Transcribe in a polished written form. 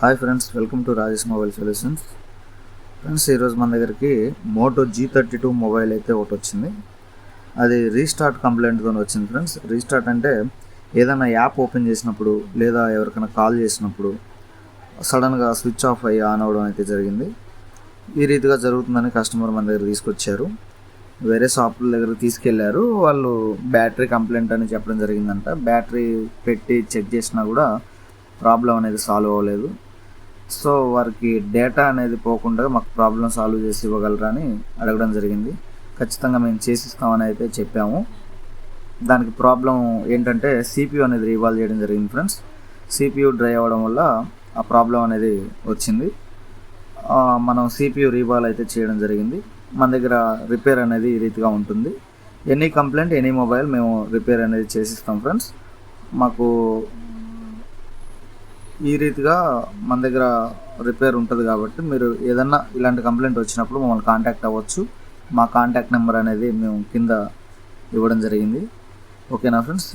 Hi friends, welcome to Rajesh mobile solutions. Friends, ఈరోజు మన దగ్గరికి మోటో G32 మొబైల్ అయితే ఒకటి వచ్చింది. అది రీస్టార్ట్ కంప్లైంట్తో వచ్చింది. ఫ్రెండ్స్, రీస్టార్ట్ అంటే ఏదైనా యాప్ ఓపెన్ చేసినప్పుడు లేదా ఎవరికైనా కాల్ చేసినప్పుడు సడన్గా స్విచ్ ఆఫ్ అయ్యి ఆన్ అవ్వడం అయితే జరిగింది. ఈ రీతిగా జరుగుతుందని కస్టమర్ మన దగ్గర తీసుకొచ్చారు. వేరే షాపుల దగ్గర తీసుకెళ్లారు. వాళ్ళు బ్యాటరీ కంప్లైంట్ అని చెప్పడం జరిగిందంట. బ్యాటరీ పెట్టి చెక్ చేసినా కూడా ప్రాబ్లం అనేది సాల్వ్ అవ్వలేదు. సో వారికి డేటా అనేది పోకుండా మాకు ప్రాబ్లం సాల్వ్ చేసి ఇవ్వగలరా అని అడగడం జరిగింది. ఖచ్చితంగా మేము చేసిస్తామని అయితే చెప్పాము. దానికి ప్రాబ్లం ఏంటంటే CPU అనేది రీవాల్వ్ చేయడం జరిగింది. ఫ్రెండ్స్, CPU డ్రై అవ్వడం వల్ల ఆ ప్రాబ్లం అనేది వచ్చింది. మనం CPU రీవాల్వ్ అయితే చేయడం జరిగింది. మన దగ్గర రిపేర్ అనేది ఈ రీతిగా ఉంటుంది. ఎనీ కంప్లైంట్ ఎనీ మొబైల్ మేము రిపేర్ అనేది చేసిస్తాం. ఫ్రెండ్స్, మాకు ఈ రీతిగా మన దగ్గర రిపేర్ ఉంటుంది కాబట్టి మీరు ఏదన్నా ఇలాంటి కంప్లైంట్ వచ్చినప్పుడు మమ్మల్ని కాంటాక్ట్ అవ్వచ్చు. మా కాంటాక్ట్ నెంబర్ అనేది మేము కింద ఇవ్వడం జరిగింది. ఓకేనా ఫ్రెండ్స్?